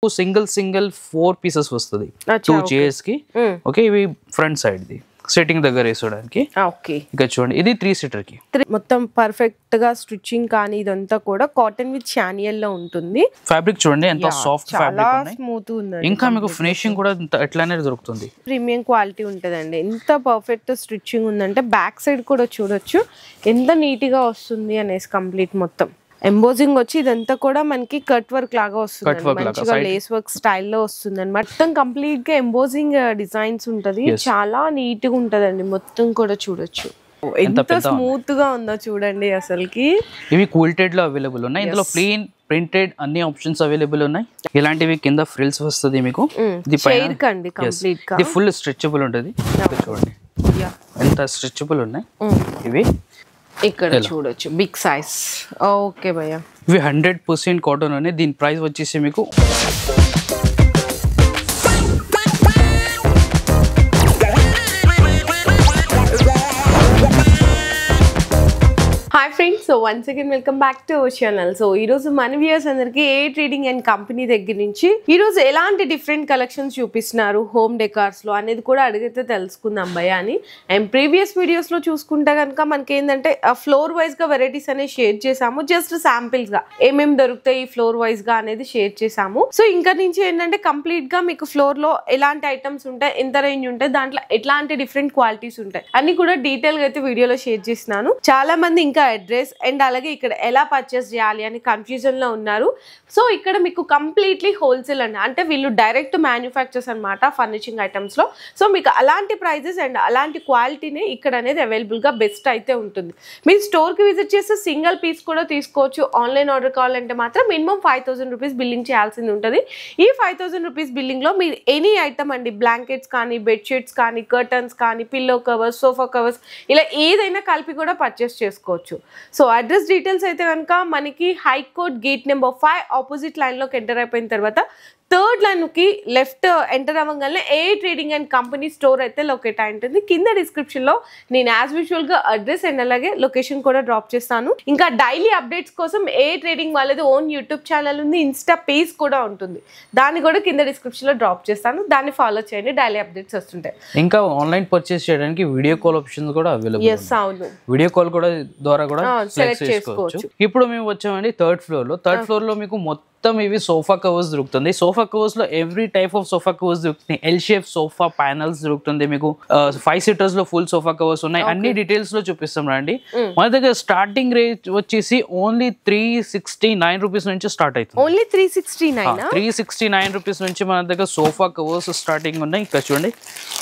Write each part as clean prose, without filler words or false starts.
Single 4 pieces వస్తుంది 2 chairs కి. Okay, ఇవి ఫ్రంట్ సైడ్ ది సెట్టింగ్ దగ్గర వేసుకోవడానికి. ఓకే, ఇక చూడండి ఇది 3 సీటర్ కి మొత్తం పర్ఫెక్ట్ గా స్టిచ్చింగ్ కానీ ఇదంతా కూడా కాటన్ విత్ చానియల్ లో ఉంటుంది. ఫ్యాబ్రిక్ చూడండి ఎంత సాఫ్ట్ ఫ్యాబ్రిక్ ఉంది, స్మూత్ ఉంది. ఇంకా మీకు ఫినిషింగ్ కూడా ఎట్లానే దొరుకుతుంది, ప్రీమియం క్వాలిటీ ఉంటదండి. ఎంత పర్ఫెక్ట్ స్టిచ్చింగ్ ఉందంటే బ్యాక్ సైడ్ కూడా చూడొచ్చు ఎంత నీట్ గా వస్తుంది అనేసి. కంప్లీట్ మొత్తం ఎంబోజింగ్ వచ్చి ఇదంతా కూడా మనకి కట్ వర్క్ లాగా వస్తుంది, మంచిగా లేస్ వర్క్ స్టైల్లో వస్తుంది అనమాట. మొత్తం కంప్లీట్ గా ఎంబోజింగ్ డిజైన్స్ ఉంటది, చాలా నీట్ గా ఉంటదండి. మొత్తం కూడా చూడొచ్చు ఎంత స్మూత్ గా ఉందో చూడండి అసలుకి. ఇవి కూల్టెడ్ లో అవైలబుల్ ఉన్నాయి, ఇందులో ప్లెయిన్ ప్రింటెడ్ అన్ని ఆప్షన్స్ అవైలబుల్ ఉన్నాయి. ఇలాంటివి కింద ఫ్రిల్స్ వస్తుంది మీకు. ఇది ఫుల్ స్ట్రెచబుల్ ఉంటుంది, చూడండి ఎంత స్ట్రెచబుల్ ఉన్నాయి ఇవి. ఇక్కడ చూడొచ్చు బిగ్ సైజ్. ఓకే భయ్యా, ఇవి 100% కాటన్ అని. దీని ప్రైస్ వచ్చేసి మీకు hi friends, so once again welcome back to our channel. So ఈ రోజు మన వ్యూయర్స్ అందరికి ఏ ట్రేడింగ్ అండ్ కంపెనీ దగ్గర నుంచి ఈ రోజు ఎలాంటి డిఫరెంట్ కలెక్షన్స్ చూపిస్తున్నారు హోమ్ డెకార్స్ లో అనేది కూడా అడిగితే తెలుసుకుందాం భయ్య అని. అండ్ ప్రీవియస్ వీడియోస్ లో చూసుకుంటే కనుక మనకి ఏంటంటే ఫ్లోర్ వైజ్ గా వెరైటీస్ అనేది షేర్ చేసాము, జస్ట్ శాంపిల్స్ గా ఏమేమి దొరుకుతాయి ఫ్లోర్ వైజ్ గా అనేది షేర్ చేసాము. సో ఇంకా నుంచి ఏంటంటే కంప్లీట్ గా మీకు ఫ్లోర్ లో ఎలాంటి ఐటమ్స్ ఉంటాయి, ఎంత రేంజ్ ఉంటాయి, దాంట్లో ఎట్లాంటి డిఫరెంట్ క్వాలిటీస్ ఉంటాయి అన్ని కూడా డీటెయిల్ గా అయితే వీడియోలో షేర్ చేసినాను. చాలా మంది ఇంకా అడ్రస్ అండ్ అలాగే ఇక్కడ ఎలా పర్చేస్ చేయాలి అని కన్ఫ్యూజన్ లో ఉన్నారు. సో ఇక్కడ మీకు కంప్లీట్లీ హోల్సేల్ అండి, అంటే వీళ్ళు డైరెక్ట్ మ్యానుఫ్యాక్చర్స్ అనమాట ఫర్నిషింగ్ ఐటమ్స్ లో. సో మీకు అలాంటి ప్రైజెస్ అండ్ అలాంటి క్వాలిటీనే ఇక్కడ అనేది అవైలబుల్ గా బెస్ట్ అయితే ఉంటుంది. మీరు స్టోర్ కి విజిట్ చేస్తే సింగిల్ పీస్ కూడా తీసుకోవచ్చు. ఆన్లైన్ ఆర్డర్ కావాలంటే మాత్రం మినిమం 5000 రూపీస్ బిల్లింగ్ చేయాల్సింది ఉంటుంది. ఈ 5000 రూపీస్ బిల్లింగ్ లో మీరు ఎనీ ఐటమ్ అండి, బ్లాంకెట్స్ కానీ, బెడ్షీట్స్ కానీ, కర్టన్స్ కానీ, పిల్లో కవర్స్, సోఫా కవర్స్, ఇలా ఏదైనా కలిపి కూడా పర్చేస్ చేసుకోవచ్చు. సో అడ్రస్ డీటెయిల్స్ అయితే కనుక మనకి high court gate number 5 opposite line లోకి ఎంటర్ అయిపోయిన తర్వాత థర్డ్ లైన్ కి లెఫ్ట్ ఎంటర్ అవ్వగానే ఏ ట్రేడింగ్ అండ్ కంపెనీ స్టోర్ అయితే లొకేట్ అయి ఉంటుంది. కింద డిస్క్రిప్షన్ లో నేను యాజ్ యూజువల్ గా అడ్రస్ అండ్ అలాగే లొకేషన్ కూడా డ్రాప్ చేస్తాను. ఇంకా డైలీ అప్డేట్స్ కోసం ఏ ట్రేడింగ్ వాళ్ళది ఓన్ యూట్యూబ్ ఛానల్ ఉంది, ఇన్స్టా పేజ్ కూడా ఉంటుంది, దాన్ని కూడా కింద డిస్క్రిప్షన్ లో డ్రాప్ చేస్తాను, దాన్ని ఫాలో చేయండి, డైలీ అప్డేట్స్ వస్తుంటాయి. ఇంకా ఆన్లైన్ పర్చేస్ చేయడానికి వీడియో కాల్ ఆప్షన్స్ కూడా అవైలబుల్. అవును, వీడియో కాల్ కూడా ద్వారా కూడా సెలెక్ట్ చేసుకోవచ్చు. ఇప్పుడు మేము వచ్చామండి థర్డ్ ఫ్లోర్ లో. థర్డ్ ఫ్లోర్ లో మీకు మొత్తం ఇవి సోఫా కవర్స్ దొరుకుతుంది. సోఫా కవర్స్ లో every type of sofa covers దొరుకుతాయి. ఎల్ షేప్ సోఫా ప్యానల్స్ దొరుకుతుంది మీకు. 5 సీటర్స్ లో ఫుల్ సోఫా కవర్స్ ఉన్నాయి. అన్ని డీటెయిల్స్ లో చూపిస్తాం రండి. మన దగ్గర స్టార్టింగ్ రేట్ వచ్చేసి ఓన్లీ 369 రూపీస్ నుంచి స్టార్ట్ అవుతుంది. ఓన్లీ 369 రూపీస్ నుంచి మన దగ్గర సోఫా కవర్స్ స్టార్టింగ్ ఉన్నాయి. ఇక్కడ చూడండి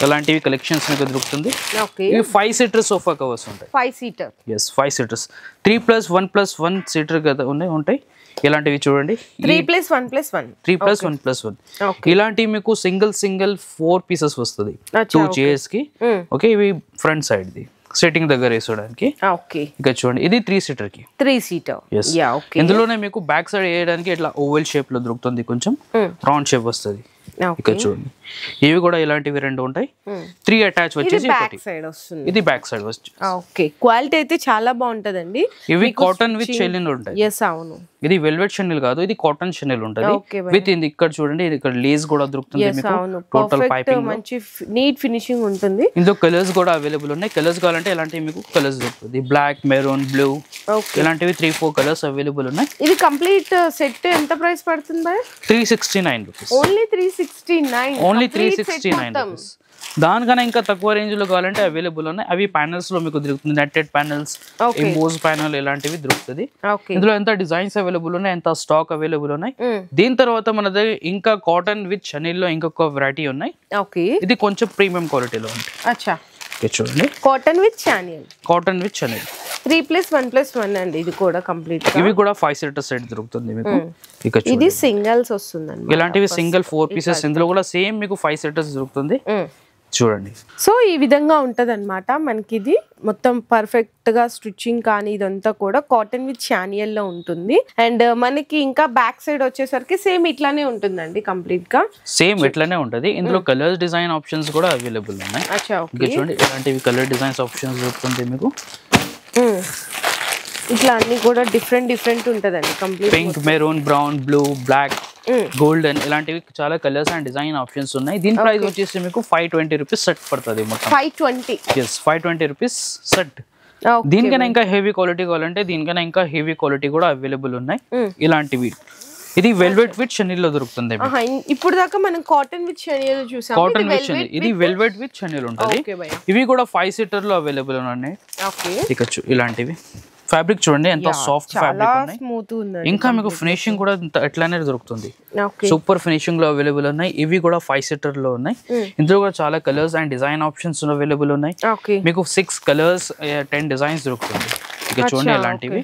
ఎలాంటివి కలెక్షన్స్ మీకు దొరుకుతుంది. ఇవి 5 సీటర్ సోఫా కవర్స్ ఉంటాయి. 5 సీటర్, ఎస్ 5 సీటర్స్. 3+1+1 సీటర్ కదా ఉంటాయి. ఇలాంటివి చూడండి 3+1+1 ఇలాంటివి మీకు సింగిల్ 4 పీసెస్ వస్తుంది 2 చైర్స్ కి. ఓకే, ఇవి ఫ్రంట్ సైడ్ ది సెట్టింగ్ దగ్గర వేసుకోవడానికి. ఇక చూడండి ఇది 3 సీటర్ కి. ఇందులోనే మీకు బ్యాక్ సైడ్ వేయడానికి ఇట్లా ఓవెల్ షేప్ లో దొరుకుతుంది, కొంచెం రౌండ్ షేప్ వస్తుంది. ఇక్కడ చూడండి ఇవి కూడా ఇలాంటివి 2 ఉంటాయి. 3 అటాచ్ వచ్చేసి ఇది బ్యాక్ సైడ్ వస్తుంది. ఓకే, క్వాలిటీ అయితే చాలా బాగుంటదండి. ఇవి కాటన్ విత్ షెనిల్ ఉంటాయి. అవును, ఇది వెల్వెట్ షెనిల్ కాదు, ఇది కాటన్ షెనిల్ ఉంటుంది విత్ ఇది. ఇక్కడ చూడండి ఇది ఇక్కడ లేస్ కూడా దొరుకుతుంది మీకు. టోటల్ పైపింగ్ మంచి నీట్ ఫినిషింగ్ ఉంటుంది. ఇందులో కలర్స్ కూడా అవైలబుల్ ఉన్నాయి. కలర్స్ కావాలంటే ఇలాంటివి మీకు కలర్స్ దొరుకుతుంది. బ్లాక్, మెరూన్, బ్లూ, ఇలాంటివి 3-4 కలర్స్ అవైలబుల్ ఉన్నాయి. ఇది కంప్లీట్ సెట్ ఎంత ప్రైస్ పడుతుంది? 369 రూపీస్. Only 369 rupees. దానికన్నా ఇంకా తక్కువ రేంజ్ లో కావాలంటే అవైలబుల్ ఉన్నాయి. అవి ప్యానల్స్ లో మీకు దొరుకుతుంది. నెట్టెడ్ ప్యానల్స్, ఎంబోస్ ప్యానల్ ఇలాంటివి దొరుకుతుంది. ఇందులో ఎంత డిజైన్స్ అవైలబుల్ ఉన్నాయి, ఎంత స్టాక్ అవైలబుల్ ఉన్నాయి. దీని తర్వాత మన దగ్గర ఇంకా కాటన్ విత్ షనిల్ లో ఇంకొక వెరైటీ ఉన్నాయి. ఇది కొంచెం ప్రీమియం క్వాలిటీలో ఉంది. చూడండి కాటన్ విత్ షనిల్ 3+1+1 అండి. ఇది కూడా కంప్లీట్. ఇవి కూడా 5 సీటర్ సెట్ దొరుకుతుంది మీకు. ఇది సింగిల్స్ వస్తుందండి. ఇలాంటివి సింగిల్ 4 పీసెస్. ఇందులో కూడా సేమ్ మీకు 5 సీటర్స్ దొరుకుతుంది. చూడండి సో ఈ విధంగా ఉంటది అనమాట. మనకి ఇది మొత్తం పర్ఫెక్ట్ గా స్టిచ్చింగ్ కానీ ఇదంతా కూడా కాటన్ విత్ చానియల్ లో ఉంటుంది. అండ్ మనకి ఇంకా బ్యాక్ సైడ్ వచ్చేసరికి సేమ్ ఇట్లానే ఉంటుందండి, కంప్లీట్ గా సేమ్ ఇట్లానే ఉంటది. ఇందులో కలర్ డిజైన్ ఆప్షన్స్ కూడా అవైలబుల్ ఉన్నాయి. చూడండి ఇలాంటివి కలర్ డిజైన్స్ ఆప్షన్స్ దొరుకుతుంది మీకు. ఇట్లా అన్ని కూడా డిఫరెంట్ ఉంటదండి complete. Pink, maroon, brown, blue, black golden ఇలాంటివి చాలా కలర్స్ అండ్ డిజైన్ ఆప్షన్స్ ఉన్నాయి. దీని ప్రైస్ వచ్చేసి మీకు 520 రూపీస్ సెట్ పడుతుంది మొత్తం. 520. Yes 520 rupees set. దీనికైనా ఇంకా హెవీ క్వాలిటీ కావాలంటే దీనికైనా ఇంకా హెవీ క్వాలిటీ కూడా అవైలబుల్ ఉన్నాయి ఇలాంటివి. ఇది వెల్వెట్ విత్ షనీల్ లో దొరుకుతుంది. ఇప్పుడు దాకా మనం కాటన్ విత్ షనీల్ చూసాం. కాటన్ విత్ షనీల్, ఇది వెల్వెట్ విత్ షనీల్ ఉంటుంది. ఇవి కూడా 5 సీటర్ లో అవైలబుల్ ఉన్నాయి. ఇకచ్చు ఇలాంటివి ఫ్యాబ్రిక్ చూడండి ఎంత సాఫ్ట్ ఫ్యాబ్రిక్ ఉన్నాయి. ఇంకా మీకు ఫినిషింగ్ కూడా ఎట్లానే దొరుకుతుంది. సూపర్ ఫినిషింగ్ లో అవైలబుల్ ఉన్నాయి. ఇవి కూడా 5 సీటర్ లో ఉన్నాయి. ఇందులో కూడా చాలా colours and design options available ఉన్నాయి. మీకు 6 కలర్స్ 10 డిజైన్స్ దొరుకుతుంది. ఇక చూడండి ఇలాంటివి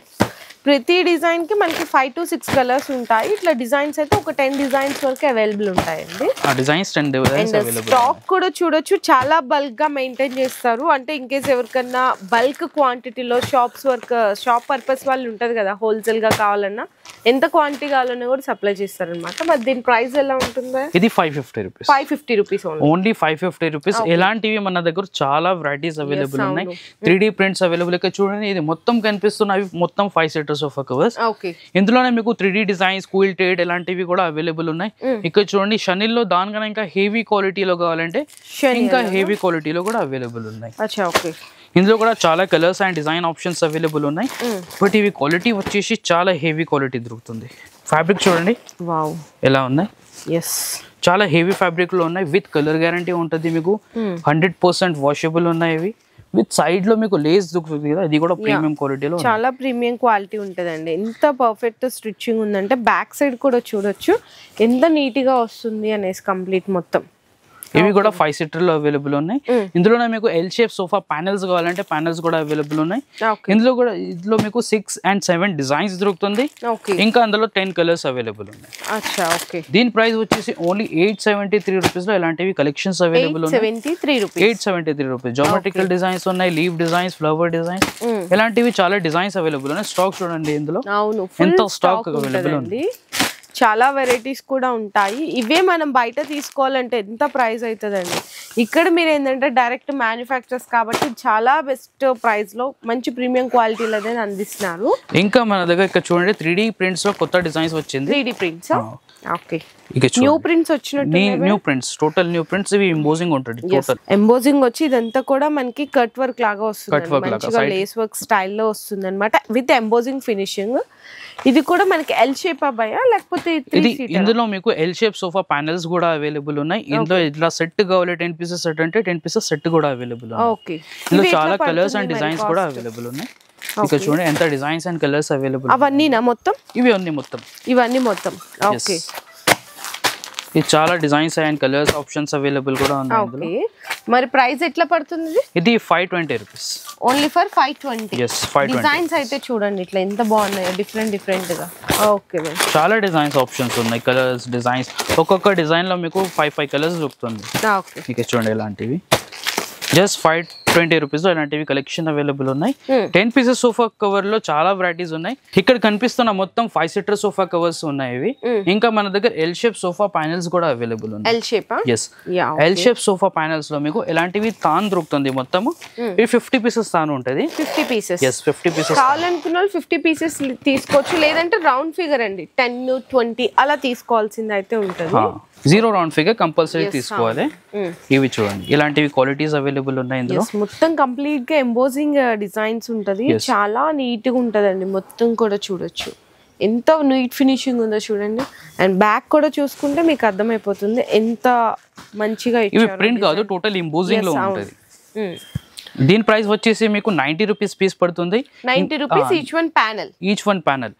ప్రతి డిజైన్ కి మనకి 5 to 6 కలర్స్ ఉంటాయి. ఇట్లా డిజైన్స్ అయితే ఒక 10 డిజైన్స్ వరకు అవైలబుల్ ఉంటాయండి. ఆ డిజైన్స్ 10 డిజైన్స్ అవైలబుల్. స్టాక్ కూడా చూడొచ్చు, చాలా బల్క్ గా మెయింటైన్ చేస్తారు. అంటే ఇన్ కేస్ ఎవరికన్నా బల్క్ క్వాంటిటీలో షాప్ పర్పస్ వాళ్ళు ఉంటది కదా, హోల్సేల్ గా కావాలన్నా ఎంత క్వాంటిటీ కావాలన్నా కూడా సప్లై చేస్తారు అనమాట. మరి దీని ప్రైస్ ఎలా ఉంటుంది? ఇది 550 రూపీస్. 550 rupees only 550 rupees. ఎలాంటివి మన దగ్గర చాలా వెరైటీస్ అవైలబుల్ ఉన్నాయి. 3D prints available. ఇక్కడ చూడండి ఇది మొత్తం కనిపిస్తున్నవి మొత్తం 5 సెట్ సోఫా కవర్స్. ఇందులోనే మీకు 3D డిజైన్స్, క్విల్టెడ్ ఇలాంటివి కూడా అవైలబుల్ ఉన్నాయి. ఇక్కడ చూడండి షనీల్ లో దానికన్నా ఇంకా హెవీ క్వాలిటీలో కావాలంటే ఇంకా హెవీ క్వాలిటీలో కూడా అవైలబుల్ ఉన్నాయి. ఇందులో కూడా చాలా colours and design options available ఉన్నాయి. బట్ ఇవి క్వాలిటీ వచ్చేసి చాలా హెవీ క్వాలిటీ దొరుకుతుంది. ఫ్యాబ్రిక్ చూడండి ఎలా ఉన్నాయి. చాలా హెవీ ఫ్యాబ్రిక్ లో ఉన్నాయి. విత్ కలర్ గ్యారంటీ ఉంటుంది మీకు. 100% వాషబుల్ ఉన్నాయి. ఇవి విత్ సైడ్ లో మీకు లేస్ దొరుకుతుంది కదా, ఇది కూడా ప్రీమియం క్వాలిటీలో చాలా ప్రీమియం క్వాలిటీ ఉంటదండి. ఎంత పర్ఫెక్ట్ స్టిచ్చింగ్ ఉందంటే బ్యాక్ సైడ్ కూడా చూడొచ్చు ఎంత నీట్ గా వస్తుంది అనేసి కంప్లీట్ మొత్తం. ఇవి కూడా 5 సీటర్ లో అవైలబుల్ ఉన్నాయి. ఇందులోనే మీకు ఎల్ షేప్ సోఫా ప్యానెల్స్ కావాలంటే ప్యానెల్స్ కూడా అవైలబుల్ ఉన్నాయి. ఇందులో మీకు 6 and 7 డిజైన్స్ దొరుకుతుంది. ఇంకా అందులో 10 కలర్స్ అవైలబుల్ ఉన్నాయి. దీని ప్రైస్ వచ్చేసి ఓన్లీ 873 రూపీస్ లో ఇలాంటివి కలెక్షన్స్ అవైలబుల్ ఉన్నాయి. 873 రూపీస్. జామెట్రికల్ డిజైన్స్ ఉన్నాయి, లీవ్ డిజైన్స్, ఫ్లవర్ డిజైన్స్, ఇలాంటివి చాలా డిజైన్స్ అవైలబుల్ ఉన్నాయి. స్టాక్ చూడండి ఇందులో ఎంత స్టాక్ అవైలబుల్ ఉంది. చాలా వెరైటీస్ కూడా ఉంటాయి. ఇవే మనం బయట తీసుకోవాలంటే ఎంత ప్రైస్ అవుతుందండి. ఇక్కడ మీరు ఏంటంటే డైరెక్ట్ మ్యానుఫ్యాక్చరర్స్ కాబట్టి చాలా బెస్ట్ ప్రైస్ లో మంచి ప్రీమియం క్వాలిటీలో అందిస్తున్నారు. ఇంకా మన దగ్గర ఇక్కడ చూడండి 3D ప్రింట్స్ లో కొత్త డిజైన్స్ వచ్చింది. 3D ప్రింట్స్ న్యూ ప్రింట్స్ వచ్చినట్టు. New prints, total new prints. ఇవి ఎంబోజింగ్ ఉంటుంది. టోటల్ ఎంబోజింగ్ వచ్చి ఇదంతా కూడా మనకి కట్ వర్క్ లాగా వస్తుంది. మంచిగా లేస్ వర్క్ స్టైల్లో వస్తుంది అనమాట విత్ ఎంబోజింగ్ ఫినిషింగ్. ఇది కూడా మనకి ఎల్ షేప్ అబ్బాయా లేకపోతే ఇందులో మీకు ఎల్ షేప్ సోఫా ప్యానెల్స్ కూడా అవైలబుల్ ఉన్నాయి. ఇందులో ఇట్లా సెట్ కావాలి 10 పీసెస్ సెట్ అంటే 10 పీసెస్ సెట్ కూడా అవైలబుల్ ఉన్నాయి. ఇందులో చాలా కలర్స్ అండ్ డిజైన్స్ కూడా అవైలబుల్ ఉన్నాయి. ఇక్కడ చూడండి ఎంత డిజైన్స్ అండ్ కలర్స్ అవైలబుల్. అవన్నీనా మొత్తం? ఇవన్నీ మొత్తం. ఓకే. ఇది చాలా designs and colours options available కూడా ఉన్నాయి. మరి ప్రైస్ ఎట్లా పడుతుంది? ఇది 520 rupees. Only for 520. yes 520. Designs అయితే చూడండి ఇట్లా ఎంత బాగున్నాయో డిఫరెంట్ గా. ఓకే. చాలా డిజైన్స్ ఆప్షన్స్ ఉన్నాయి, కలర్స్ డిజైన్స్. ఒక్కొక్క డిజైన్ లో మీకు 5 కలర్స్ దొరుకుతుంది. ఇక చూడండి ఇలాంటివి జస్ట్ 520 రూపీస్ లో ఇలాంటివి కలెక్షన్ అవైలబుల్ ఉన్నాయి. 10 పీసెస్ సోఫా కవర్ లో చాలా వెరైటీస్ ఉన్నాయి. ఇక్కడ కనిపిస్తున్న మొత్తం 5 సీటర్ సోఫా కవర్స్ ఉన్నాయి. ఇవి ఇంకా మన దగ్గర ఎల్ షేప్ సోఫా ప్యానెల్స్ కూడా అవైలబుల్ ఉన్నాయి. ఎల్ షేప్ సోఫా ప్యానెల్స్ లో మీకు ఇలాంటివి తాన్ దొరుకుతుంది. మొత్తం 50 పీసెస్ తాను ఉంటుంది. 50 పీసెస్ కావాలనుకున్న 50 పీసెస్ తీసుకోవచ్చు. లేదంటే రౌండ్ ఫిగర్ అండి 10, 20 అలా తీసుకోవాల్సింది అయితే ఉంటుంది. 0 రౌండ్ ఫిగర్ కంపల్సరీ తీసుకోవాలి. ఇవి చూడండి ఇలాంటివి క్వాలిటీస్ అవైలబుల్ ఉన్నాయి. ఇందులో మొత్తం కంప్లీట్ గా ఎంబోజింగ్ డిజైన్స్ ఉంటది. చాలా నీట్ గా ఉంటదండి. మొత్తం కూడా చూడొచ్చు ఎంత నీట్ ఫినిషింగ్ ఉందో చూడండి. అండ్ బ్యాక్ కూడా చూసుకుంటే మీకు అర్థమైపోతుంది ఎంత మంచిగా ఇవి ప్రింట్ కాదు, టోటల్ ఎంబోజింగ్ లో ఉంటది. దీని ప్రైస్ వచ్చేసి మీకు 90 రూపీస్ పీస్ పడుతుంది. 90 రూపీస్ ఈచ్ వన్ ప్యానెల్.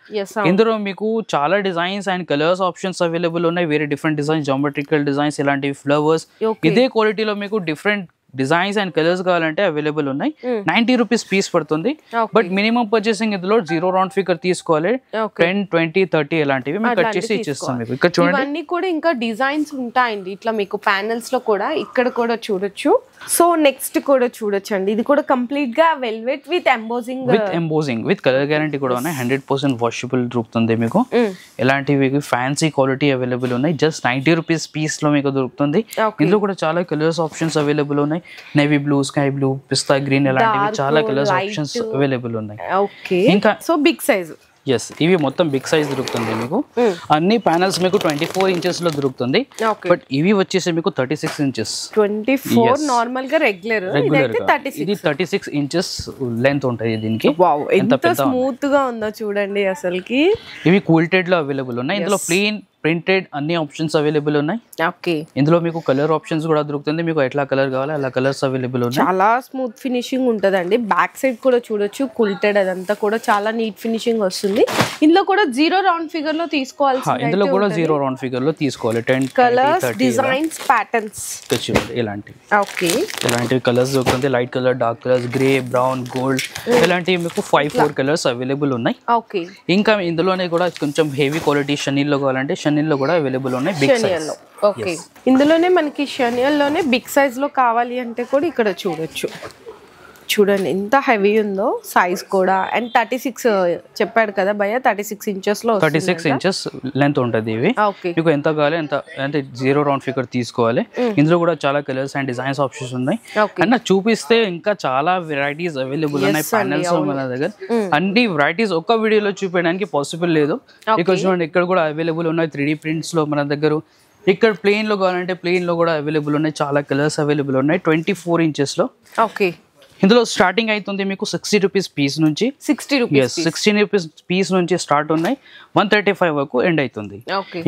ఇందులో మీకు చాలా designs and colours options available ఉన్నాయి. వేరే డిఫరెంట్ డిజైన్స్, జామెట్రికల్ డిజైన్స్, ఇలాంటివి ఫ్లవర్స్. ఇదే క్వాలిటీలో మీకు డిఫరెంట్ డిజైన్స్ అండ్ కలర్స్ కావాలంటే అవైలబుల్ ఉన్నాయి. 90 రూపీస్ పీస్ పడుతుంది. బట్ మినిమం పర్చేసింగ్ ఇందులో 0 రౌండ్ ఫిగర్ తీసుకోవాలి. 10, 20, 30 ఇలాంటివి మేము కట్ చేసి ఇచ్చేస్తాం మీకు. ఇక్కడ చూడండి ఇవన్నీ కూడా ఇంకా డిజైన్స్ ఉంటాయండి. ఇట్లా మీకు ప్యానెల్స్ లో కూడా ఇక్కడ కూడా చూడొచ్చు. సో నెక్స్ట్ కూడా చూడొచ్చు అండి. ఇది కూడా కంప్లీట్ గా velvet with embossing with colour guarantee కూడా ఉన్నాయి. 100% వాషబుల్ దొరుకుతుంది మీకు. ఇలాంటివి ఫ్యాన్సీ క్వాలిటీ అవైలబుల్ ఉన్నాయి. జస్ట్ 90 రూపీస్ పీస్ లో మీకు దొరుకుతుంది. ఇందులో కూడా చాలా కలర్స్ ఆప్షన్స్ అవైలబుల్ ఉన్నాయి. నేవీ బ్లూ, స్కై బ్లూ, పిస్తా గ్రీన్ ఇలాంటివి చాలా కలర్స్ ఆప్షన్స్ అవైలబుల్ ఉన్నాయి. ఇంకా సో బిగ్ సైజ్ ఎస్ ఇవి మొత్తం బిగ్ సైజ్ దొరుకుతుంది మీకు అన్ని ప్యానల్స్ మీకు 24 ఇంచెస్ లో దొరుకుతుంది బట్ ఇవి వచ్చేసి మీకు 36 ఇంచెస్ 24 నార్మల్ గా రెగ్యులర్ ఇది 36 ఇంచెస్ లెంత్ ఉంటుంది దీనికి ఎంత స్మూత్ గా ఉందో చూడండి అసలుకి ఇవి కూల్టెడ్ లో అవైలబుల్ ఉన్నాయి ఇందులో ప్లెయిన్ ప్రింటెడ్ అన్ని ఆప్షన్స్ అవైలబుల్ ఉన్నాయి ఓకే ఇందులో మీకు కలర్ ఆప్షన్స్ కూడా దొరుకుతుంది మీకు ఎట్లా కలర్ కావాలో అలా కలర్స్ అవైలబుల్ ఉన్నాయి చాలా స్మూత్ ఫినిషింగ్ ఉంటదండి బ్యాక్ సైడ్ కూడా చూడొచ్చు కుల్టెడ్ అదంతా కూడా చాలా నీట్ ఫినిషింగ్ వస్తుంది ఇందులో కూడా 0 రౌండ్ ఫిగర్ లో తీసుకోవాల్సి ఇందులో కూడా 0 రౌండ్ ఫిగర్ లో తీసుకోవాలి 10 కలర్స్ డిజైన్స్ ప్యాటర్న్స్ ఇలాంటివి ఓకే ఇలాంటివి కలర్స్ దొరుకుతుంది light colour dark colours grey brown gold ఇలాంటివి మీకు 4 కలర్స్ అవైలబుల్ ఉన్నాయి ఓకే ఇంకా ఇందులోనే కూడా కొంచెం హెవీ క్వాలిటీ షనీల్ లో కావాలంటే షనీల్ లో కూడా అవైలబుల్ ఉన్నాయి బిగ్ సైజ్ ఓకే ఇందులోనే మనకి షనియల్ లోనే బిగ్ సైజ్ లో కావాలి అంటే కూడా ఇక్కడ చూడొచ్చు చూడండి ఎంత హెవీ ఉందో సైజ్ కూడా అండ్ 36 చెప్పాడు కదా భయ్య 36 ఇంచెస్ లో 36 ఇంచెస్ లెంత్ ఉంటుంది ఇవి మీకు ఎంత కావాలి ఎంత అంటే 0 రౌండ్ ఫిగర్ తీసుకోవాలి ఇందులో కూడా చాలా కలర్స్ అండ్ డిజైన్స్ ఆప్షన్స్ ఉన్నాయి అండ్ చూపిస్తే ఇంకా చాలా వెరైటీస్ అవైలబుల్ ఉన్నాయి ప్యానల్స్ మన దగ్గర అన్ని వెరైటీస్ ఒక్క వీడియోలో చూపించడానికి పాసిబుల్ లేదు ఇక్కడ చూడండి ఇక్కడ కూడా అవైలబుల్ ఉన్నాయి 3D ప్రింట్స్ లో మన దగ్గర ఇక్కడ ప్లెయిన్ లో కావాలంటే ప్లెయిన్ లో కూడా అవైలబుల్ ఉన్నాయి చాలా కలర్స్ అవైలబుల్ ఉన్నాయి 24 ఇంచెస్ లో ఓకే ఇందులో స్టార్టింగ్ అవుతుంది మీకు 60 రూపీస్ పీస్ నుంచి 60 రూపీస్ 16 రూపీస్ పీస్ నుంచి స్టార్ట్ ఉన్నాయి 135 వరకు ఎండ్ అవుతుంది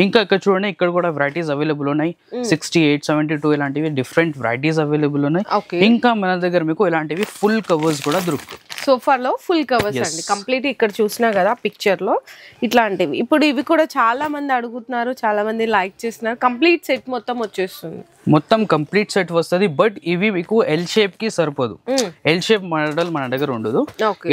ఇంకా ఇక్కడ చూడండి ఇక్కడ కూడా వెరైటీస్ అవైలబుల్ ఉన్నాయి 68 72 ఇలాంటివి డిఫరెంట్ వెరైటీస్ అవైలబుల్ ఉన్నాయి ఇంకా మన దగ్గర మీకు ఇలాంటివి ఫుల్ కవర్స్ కూడా దొరుకుతాయి సోఫాలో ఫుల్ కవర్స్ అండి కంప్లీట్ ఇక్కడ చూసినా కదా పిక్చర్ లో ఇట్లాంటివి ఇప్పుడు ఇవి కూడా చాలా మంది అడుగుతున్నారు చాలా మంది లైక్ చేస్తున్నారు కంప్లీట్ సెట్ మొత్తం వచ్చేస్తుంది మొత్తం కంప్లీట్ సెట్ వస్తుంది బట్ ఇవి మీకు ఎల్ షేప్ కి సరిపోదు ఎల్ షేప్ మోడల్ మన దగ్గర ఉండదు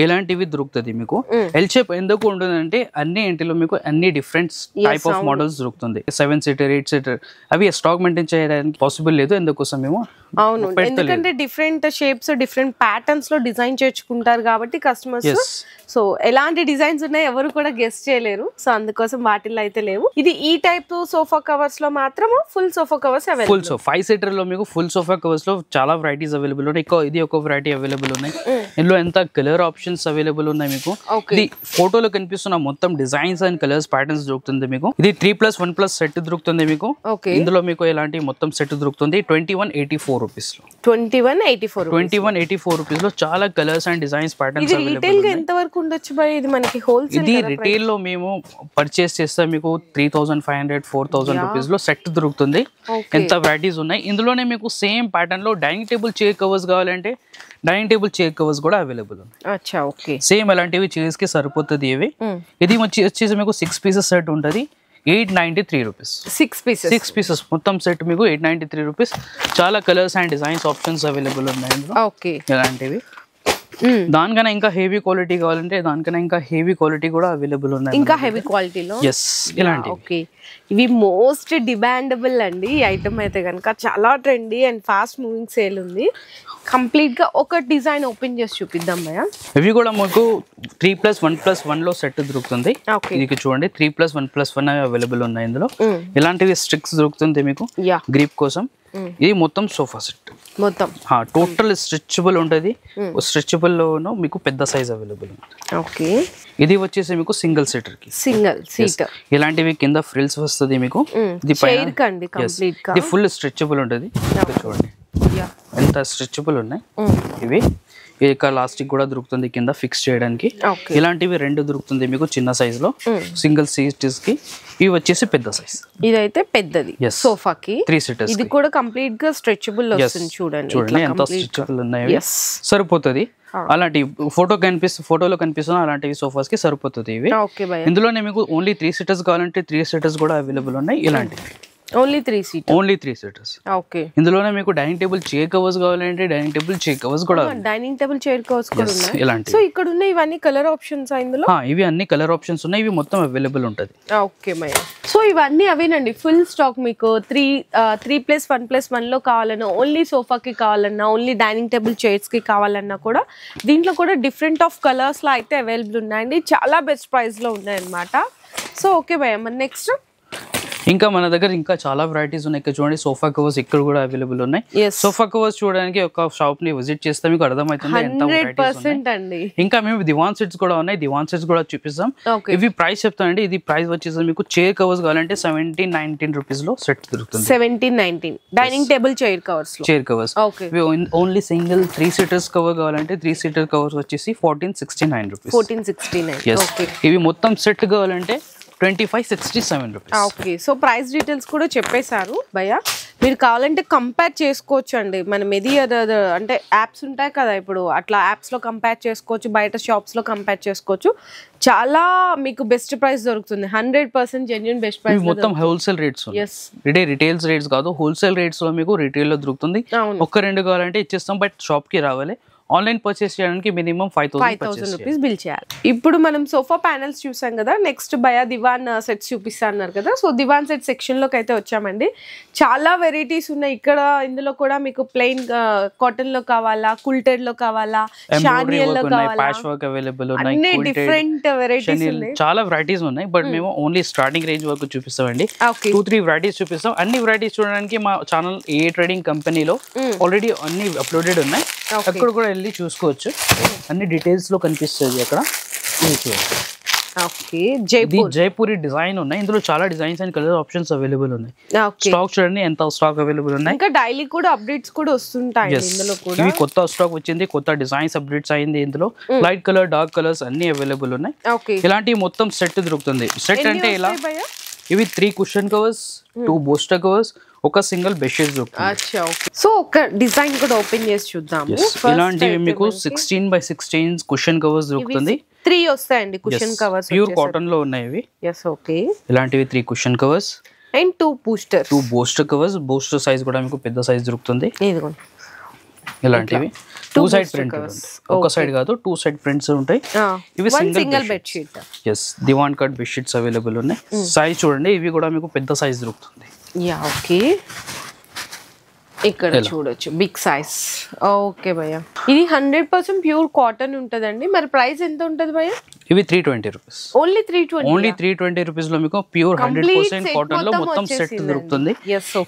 ఎలాంటివి దొరుకుతుంది మీకు ఎల్ షేప్ ఎందుకు ఉండదు అంటే అన్ని ఇంటిలో మీకు అన్ని డిఫరెంట్ టైప్ ఆఫ్ మోడల్స్ దొరుకుతుంది 7 సీటర్ 8 సీటర్ అవి స్టాక్ మెయింటైన్ చేయడానికి పాసిబుల్ లేదు ఎందుకోసం మేము అవును ఎందుకంటే డిఫరెంట్ షేప్స్ డిఫరెంట్ ప్యాటర్న్స్ లో డిజైన్ చేర్చుకుంటారు కాబట్టి కస్టమర్స్ సో ఎలాంటి డిజైన్స్ ఉన్నాయి ఎవరు కూడా గెస్ట్ చేయలేరు సో అందుకోసం వాటిల్లో అయితే లేవు ఇది ఈ టైప్ సోఫా కవర్స్ లో మాత్రం full sofa covers available full 5 seater లో మీకు ఫుల్ సోఫా కవర్స్ లో చాలా వెరైటీస్ అవైలబుల్ ఉన్నాయి ఇది ఒక వెరైటీ అవైలబుల్ ఉన్నాయి ఇందులో ఎంత కలర్ ఆప్షన్స్ అవైలబుల్ ఉన్నాయి మీకు ఇది ఫోటోలో కనిపిస్తున్న మొత్తం డిజైన్స్ అండ్ కలర్స్ ప్యాటర్న్స్ దొరుకుతుంది మీకు ఇది 3+1+ సెట్ దొరుకుతుంది మీకు ఇందులో మీకు ఎలాంటి మొత్తం సెట్ దొరుకుతుంది 2184 రూపీస్ లో 2184 రూపీస్ లో చాలా colours and designs patterns retail గా ఎంత వరకు ఉండొచ్చు బై ఇది మనకి హోల్సేల్ ఇది రిటైల్ లో మేము పర్చేస్ చేస్తే మీకు 3500 4000 రూపీస్ లో సెట్ దొరుకుతుంది ఎంత వెరైటీస్ ఉన్నాయి ఇందులోనే మీకు సేమ్ ప్యాటర్న్ లో డైనింగ్ టేబుల్ చైర్ కవర్స్ కావాలంటే డైనింగ్ టేబుల్ చైర్ కవర్స్ కూడా అవైలబుల్ ఉన్నాయి సేమ్ అలాంటివి చైర్స్ కి సరిపోతుంది ఇవి ఇది వచ్చేసి మీకు 6 పీసెస్ సెట్ ఉంటుంది 893 రూపీస్ 6 పీసెస్ మొత్తం సెట్ మీకు 893 రూపీస్ చాలా colours and designs options available ఉన్నాయి ఇలాంటివి దానికన్నా ఇంకా హెవీ క్వాలిటీ కావాలంటే దానికన్నా ఇంకా హెవీ క్వాలిటీ కూడా అవైలబుల్ ఉన్నాయి ఇంకా హెవీ క్వాలిటీలో ఇలాంటి ఇవి మోస్ట్ డిమాండబుల్ అండి ఈ ఐటమ్ అయితే కనుక చాలా trendy and fast moving sale ఉంది కంప్లీట్ గా ఒక డిజైన్ ఓపెన్ చేసి చూపిద్దాం భయ్యా ఇవి కూడా మాకు 3+1+1 లో సెట్ దొరుకుతుంది ఇది చూడండి 3+1+1 అవైలబుల్ ఉన్నాయి ఇందులో ఇలాంటివి స్టిక్స్ దొరుకుతుంది మీకు గ్రిప్ కోసం ఇది మొత్తం సోఫా సెట్ మొత్తం టోటల్ స్ట్రెచబుల్ ఉంటుంది స్ట్రెచబుల్ లోనూ మీకు పెద్ద సైజ్ అవైలబుల్ ఓకే ఇది వచ్చేసి మీకు సింగిల్ సీటర్ కి ఇలాంటివి కింద ఫ్రిల్స్ వస్తుంది మీకు ఇది ఇది ఫుల్ స్ట్రెచబుల్ ఉంటుంది చూడండి ఎంత స్ట్రెచబుల్ ఉన్నాయి ఇవి ఎలాస్టిక్ కూడా దొరుకుతుంది కింద ఫిక్స్ చేయడానికి ఇలాంటివి 2 దొరుకుతుంది మీకు చిన్న సైజ్ లో సింగిల్ సీటర్స్ కి ఇవి వచ్చేసి పెద్ద సైజ్ ఇదైతే పెద్దది సోఫాకి 3 సీటర్స్ ఇది కూడా కంప్లీట్ గా స్ట్రెచబుల్ వస్తుంది చూడండి ఎంత స్ట్రెచబుల్ ఉన్నాయి సరిపోతుంది అలాంటి ఫోటోలో కనిపిస్తున్న అలాంటివి సోఫాస్ కి సరిపోతుంది ఇవి ఇందులోనే మీకు ఓన్లీ 3 సీటర్స్ కావాలంటే 3 సీటర్స్ కూడా అవైలబుల్ ఉన్నాయి ఇలాంటివి ఓన్లీ 3 సీటర్స్ ఓకే ఇందులోనే మీకు డైనింగ్ టేబుల్ చైర్ కవర్స్ కావాలంటే డైనింగ్ టేబుల్ చైర్ కవర్స్ కూడా డైనింగ్ టేబుల్ చైర్ కవర్స్ కూడా ఉన్నాయి ఇలాంటి సో ఇక్కడ ఉన్న ఇవన్నీ కలర్ ఆప్షన్స్ ఇందులో ఇవి అన్ని కలర్ ఆప్షన్స్ ఉన్నాయి ఇవి మొత్తం అవైలబుల్ ఉంటది ఓకే మై సో ఇవన్నీ అవేనండి ఫుల్ స్టాక్ మీకు 3+1+1 లో కావాలన్నా ఓన్లీ సోఫాకి కావాలన్నా ఓన్లీ డైనింగ్ టేబుల్ చైర్స్ కి కావాలన్నా కూడా దీంట్లో కూడా డిఫరెంట్ ఆఫ్ కలర్స్ లో అయితే అవైలబుల్ ఉన్నాయండి చాలా బెస్ట్ ప్రైస్ లో ఉన్నాయి అన్నమాట సో ఓకే భయ్య మరి నెక్స్ట్ ఇంకా మన దగ్గర ఇంకా చాలా వెరైటీస్ ఉన్నాయి. ఇక్కడ చూడండి సోఫా కవర్స్ ఇక్కడ కూడా అవైలబుల్ ఉన్నాయి. సోఫా కవర్స్ చూడడానికి ఒక షాప్ ని విజిట్ చేస్తే మీకు అర్థమవుతుంది ఎంత వెరైటీస్ ఉన్నాయి. ఇంకా మేము దివాన్ సెట్స్ కూడా ఉన్నాయి, దివాన్ సెట్స్ కూడా చూపిస్తాం. ఇవి ప్రైస్ చెప్తానండి. ఇది ప్రైస్ వచ్చేసి మీకు చైర్ కవర్స్ కావాలంటే 17-19 రూపీస్ లో సెట్ దొరుకుతుంది. 17-19 dining table chair covers. Chair covers only single 3 seaters cover కావాలంటే 3 సీటర్ కవర్స్ వచ్చేసి 1469 రూపీస్. 1469. ఇవి మొత్తం సెట్ కావాలంటే 2567 rupees. Okay, so price details కూడా చెప్పేశారు భయ్య. మీరు కావాలంటే కంపేర్ చేసుకోవచ్చు అండి. మనం ఏది అంటే యాప్స్ ఉంటాయి కదా, ఇప్పుడు అట్లా యాప్స్ లో కంపేర్ చేసుకోవచ్చు, బయట షాప్స్ లో కంపేర్ చేసుకోవచ్చు. చాలా మీకు బెస్ట్ ప్రైస్ దొరుకుతుంది. 100% జెన్యూన్ బెస్ట్ ప్రైస్. మొత్తం హోల్సేల్ రేట్స్. రిటైల్స్ రేట్స్ కాదు, హోల్సేల్ రేట్స్ లో మీకు రిటైల్ లో దొరుకుతుంది. ఒక్క రెండు కావాలంటే ఇచ్చేస్తాం, బట్ షాప్ కి రావాలి. ఆన్లైన్ పర్చేస్ చేయడానికి మినిమం 5000 రూపీస్ బిల్ చేయాలి. ఇప్పుడు మనం సోఫా ప్యానెల్స్ చూసాం కదా, నెక్స్ట్ భయ దివాన్ సెట్స్ చూపిస్తా అన్నారు కదా. సో దివాన్ సెట్ సెక్షన్ లోకి అయితే వచ్చామండి. చాలా వెరైటీస్ ఉన్నాయి ఇక్కడ. ఇందులో కూడా మీకు ప్లెయిన్ కాటన్ లో కావాలా, కుల్టెడ్ లో కావాలా, షానియల్ లో కావాలా, ప్యాచ్ వర్క్ అవైలబుల్ ఉన్నాయి. అన్ని డిఫరెంట్ వెరైటీస్ ఉన్నాయి, చాలా వెరైటీస్ ఉన్నాయి. బట్ మేము ఓన్లీ స్టార్టింగ్ రేంజ్ వరకు చూపిస్తామండి. 2-3 వెరైటీస్ చూపిస్తాం. అన్ని వెరైటీస్ చూడడానికి మా ఛానల్ ఏ ట్రేడింగ్ కంపెనీలో ఆల్రెడీ అన్ని అప్లోడెడ్ ఉన్నాయి. అక్కడ కూడా వెళ్ళి చూసుకోవచ్చు. అన్ని డీటెయిల్స్ లో కనిపిస్తుంది అక్కడ. జైపూరి డిజైన్ ఉన్నాయి. ఇందులో చాలా designs and colour options available ఉన్నాయి. స్టాక్ చూడండి ఎంత స్టాక్ అవైలబుల్ ఉన్నాయి. ఇంకా డైలీ కూడా అప్డేట్స్ కూడా వస్తుంటాయి ఇందులో కూడా. ఇవి కొత్త స్టాక్ వచ్చింది, కొత్త డిజైన్స్ అప్డేట్స్ అయింది. ఇందులో లైట్ కలర్, డార్క్ కలర్స్ అన్ని అవైలబుల్ ఉన్నాయి. ఇలాంటి మొత్తం సెట్ దొరుకుతుంది. సెట్ అంటే ఇలా ఇవి 3 కుషన్ కవర్స్, 2 బోస్టర్ కవర్స్, ఒక సింగిల్ బెడ్షీట్ దొరుకుతుంది. సో ఒక డిజైన్ కూడా ఓపెన్ చేసి చూద్దాము. ఇలాంటివి మీకు 16x16 కుషన్ కవర్స్ దొరుకుతుంది. 3 వస్తాయండి కుషన్ కవర్స్. ప్యూర్ కాటన్ లో ఉన్నాయి ఇవి. ఇలాంటివి 3 cushion covers and 2 buster covers. Buster size కూడా మీకు పెద్ద సైజ్ దొరుకుతుంది. ఇలాంటివి 2 సైడ్ ప్రింట్, ఒక సైడ్ కాదు 2 సైడ్ ప్రింట్స్ ఉంటాయి. ఇవి సింగిల్ బెడ్షీట్. దివాన్ కట్ బెడ్షీట్స్ అవైలబుల్ ఉన్నాయి. సైజ్ చూడండి, ఇవి కూడా మీకు పెద్ద సైజ్ దొరుకుతుంది. ఇక్కడ చూడొచ్చు బిగ్ సైజ్. ఓకే భయ్య, ఇది 100% ప్యూర్ కాటన్ ఉంటదండి. మరి ప్రైస్ ఎంత ఉంటది భయ్య? ఇవి 320 రూపీస్. ఓన్లీ 320 రూపీస్ లో మీకు ప్యూర్ 100% కాటన్ లో మొత్తం సెట్ దొరుకుతుంది.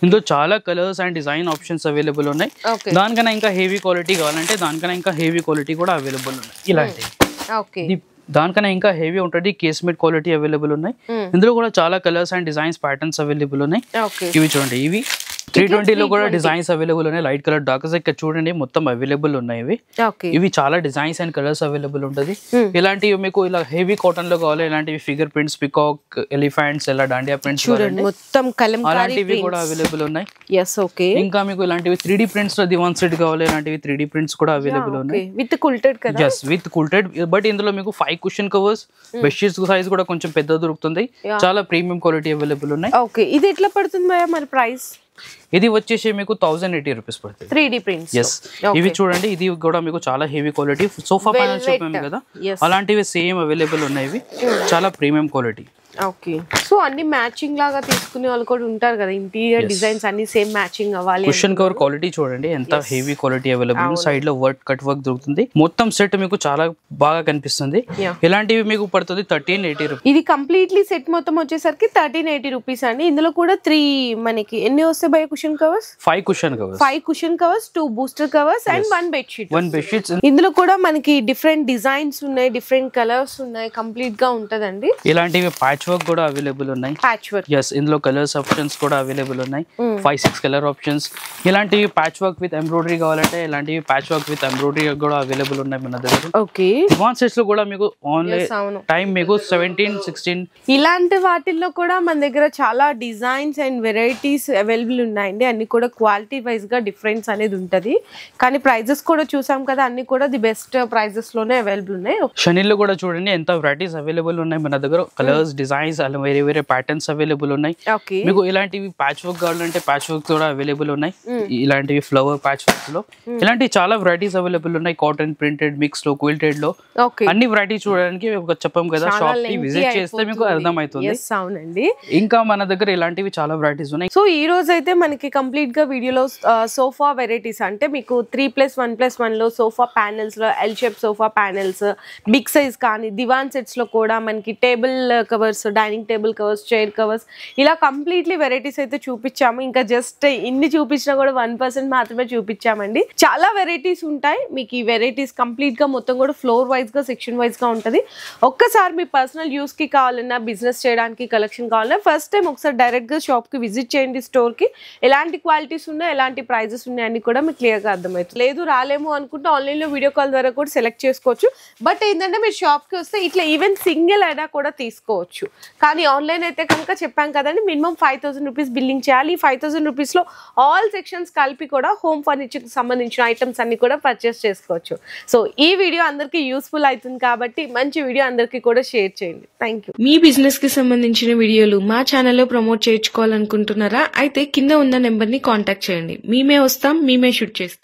ఇందులో చాలా colours and design options available ఉన్నాయి. దానికన్నా ఇంకా హెవీ క్వాలిటీ కావాలంటే దానికన్నా ఇంకా హెవీ క్వాలిటీ కూడా అవైలబుల్ ఉన్నాయి. ఇలాంటి దానికన్నా ఇంకా హెవీ ఉంటుంది. కేస్మేట్ క్వాలిటీ అవైలబుల్ ఉన్నాయి. ఇందులో కూడా చాలా colours and designs patterns available ఉన్నాయి. ఇవి చూడండి, ఇవి 320 లో కూడా డిజైన్స్ అవైలబుల్ ఉన్నాయి. లైట్ కలర్, డార్క్ కలర్ ఇక్కడ చూడండి మొత్తం అవైలబుల్ ఉన్నాయి. ఇవి చాలా డిజైన్స్ అండ్ కలర్స్ అవైలబుల్ ఉంటుంది. ఇలాంటివి మీకు ఇలా హెవీ కాటన్ లో కావాలి, ఇలాంటివి ఫిగర్ ప్రింట్స్, పికాక్, ఎలిఫెంట్స్, ఇలా డాండియా ప్రింట్స్ మొత్తం అలాంటివి కూడా అవైలబుల్ ఉన్నాయి. ఇంకా మీకు ఇలాంటివి 3D ప్రింట్స్ లో దివాన్ సెట్ కావాలి, ఇలాంటివి 3D ప్రింట్స్ కూడా అవైలబుల్ ఉన్నాయి. విత్ కుల్టెడ్ కదా? విత్ కుల్టెడ్. బట్ ఇందులో మీకు 5 కుషన్ కవర్స్, బెడ్షీట్స్ సైజ్ కూడా కొంచెం పెద్ద దొరుకుతుంది. చాలా ప్రీమియం క్వాలిటీ అవైలబుల్ ఉన్నాయి. ఇది ఎట్లా పడుతుంది మరి ప్రైస్? ఇది వచ్చేసి మీకు 1080 రూపీస్ పడుతుంది. 3D prints. ఇవి చూడండి, ఇది కూడా మీకు చాలా హెవీ క్వాలిటీ. సోఫా ప్యానెల్స్ చెప్పాము కదా, అలాంటివి సేమ్ అవైలబుల్ ఉన్నాయి. ఇవి చాలా ప్రీమియం క్వాలిటీ. సో అన్ని మ్యాచింగ్ లాగా తీసుకునే వాళ్ళు కూడా ఉంటారు కదా, ఇంటీరియర్ డిజైన్స్ అన్ని సేమ్ మ్యాచింగ్ అవ్వాలి. కుషన్ కవర్ క్వాలిటీ చూడండి ఎంత హెవీ క్వాలిటీ అవైలబుల్. సైడ్ లో వర్క్, కట్ వర్క్ దొరుకుతుంది. మొత్తం సెట్ మీకు చాలా బాగా కనిపిస్తుంది. ఇలాంటివి మీకు పడుతుంది 1380 రూపీస్. ఇది కంప్లీట్లీ సెట్ మొత్తం వచ్చేసరికి 1380 రూపీస్ అండి. ఇందులో కూడా 3 మనకి ఎన్ని వస్తాయి by cushion covers? 5 cushion covers. 5 cushion covers, 2 booster covers and 1 bedsheet. 1 bedsheet. ఇందులో కూడా మనకి డిఫరెంట్ డిజైన్స్ ఉన్నాయి, డిఫరెంట్ కలర్స్ ఉన్నాయి. కంప్లీట్ గా ఉంటదండి. ఇలాంటివి ప్యాచ్ వర్క్ కూడా అవైలబుల్ ఉన్నాయి. ఇందులో కలర్స్ ఆప్షన్స్ కూడా అవైలబుల్ ఉన్నాయి. 5-6 కలర్ ఆప్షన్స్. ఇలాంటివి ప్యాచ్ వర్క్ విత్ ఎంబ్రాయిడరీ కావాలంటే ఇలాంటివి ప్యాచ్ వర్క్ విత్ ఎంబ్రాయిడరీ కూడా అవైలబుల్ ఉన్నాయి మన దగ్గర. దివాన్ సెట్స్ లో కూడా మీకు ఓన్లీ టైం మీకు 17-16 ఇలాంటి వాటిల్లో కూడా మన దగ్గర చాలా డిజైన్స్ అండ్ వెరైటీస్ అవైలబుల్ ఉన్నాయండి. అన్ని కూడా క్వాలిటీ వైజ్ గా డిఫరెన్స్ అనేది ఉంటది. కానీ ప్రైజెస్ కూడా చూసాం కదా, అన్ని కూడా ది బెస్ట్ ప్రైజెస్ లోనే అవైలబుల్ ఉన్నాయి. షనీల్ లో కూడా చూడండి ఎంత వెరైటీస్ అవైలబుల్ ఉన్నాయి మన దగ్గర. కలర్స్, డిజైన్స్, అలా వేరే వేరే ప్యాటర్న్స్ అవైలబుల్ ఉన్నాయి. మీకు ఇలాంటివి ప్యాచ్ వర్క్ కావాలంటే ప్యాచ్ వర్క్ కూడా అవైలబుల్ ఉన్నాయి. ఇలాంటివి ఫ్లవర్ ప్యాచ్ వర్క్ లో ఇలాంటి చాలా వెరైటీస్ అవైలబుల్ ఉన్నాయి. కాటన్, ప్రింటెడ్, మిక్స్ లో, క్విల్టెడ్ లో అన్ని వెరైటీస్ చూడడానికి చెప్పాం కదా, షాప్ కి విజిట్ చేస్తే మీకు అర్థమవుతుంది. ఇంకా మన దగ్గర ఇలాంటివి చాలా వెరైటీస్ ఉన్నాయి. సో ఈ రోజు అయితే మనకి కంప్లీట్ గా వీడియోలో సోఫా వెరైటీస్ అంటే మీకు 3+1+1 లో సోఫా ప్యానెల్స్ లో L shape sofa panels, big size కానీ దివాన్ సెట్స్ లో కూడా మనకి table covers covers, dining table covers, chair covers, ఇలా కంప్లీట్లీ వెరైటీస్ అయితే చూపించాము. ఇంకా జస్ట్ ఇన్ని చూపించినా కూడా 1% మాత్రమే చూపించామండి. చాలా వెరైటీస్ ఉంటాయి మీకు. ఈ వెరైటీస్ కంప్లీట్ గా మొత్తం కూడా ఫ్లోర్ వైజ్ గా, సెక్షన్ వైజ్ గా ఉంటది. ఒక్కసారి మీ పర్సనల్ యూస్ కి కావాలన్నా, బిజినెస్ చేయడానికి కలెక్షన్ కావాలన్నా ఫస్ట్ టైం ఒకసారి డైరెక్ట్ గా షాప్ కి విజిట్ చేయండి. స్టోర్ కి ఎలాంటి క్వాలిటీస్ ఉన్నాయి, ఎలాంటి ప్రైజెస్ ఉన్నాయి అన్ని కూడా మీకు క్లియర్ గా అర్థమవుతుంది. లేదు రాలేము అనుకుంటే ఆన్లైన్ లో వీడియో కాల్ ద్వారా కూడా సెలెక్ట్ చేసుకోవచ్చు. బట్ ఏంటంటే మీరు షాప్ కి వస్తే ఇట్లా ఈవెన్ సింగిల్ ఐడా కూడా తీసుకోవచ్చు. కానీ ఆన్లైన్ అయితే కనుక చెప్పాం కదండి, మినిమం 5000 రూపీస్ బిల్లింగ్ చేయాలి. 5000 రూపీస్ లో ఆల్ సెక్షన్స్ కలిపి కూడా హోమ్ ఫర్నిచర్ కి సంబంధించిన ఐటమ్స్ అన్ని కూడా పర్చేస్ చేసుకోవచ్చు. సో ఈ వీడియో అందరికి యూస్ఫుల్ అవుతుంది కాబట్టి మంచి వీడియో అందరికి కూడా షేర్ చేయండి. Thank you. మీ బిజినెస్ కి సంబంధించిన వీడియోలు మా ఛానల్లో ప్రమోట్ చేయించుకోవాలనుకుంటున్నారా? అయితే కింద ఉన్న నెంబర్ ని కాంటాక్ట్ చేయండి. మేమే వస్తాం, మేమే షూట్ చేస్తాం.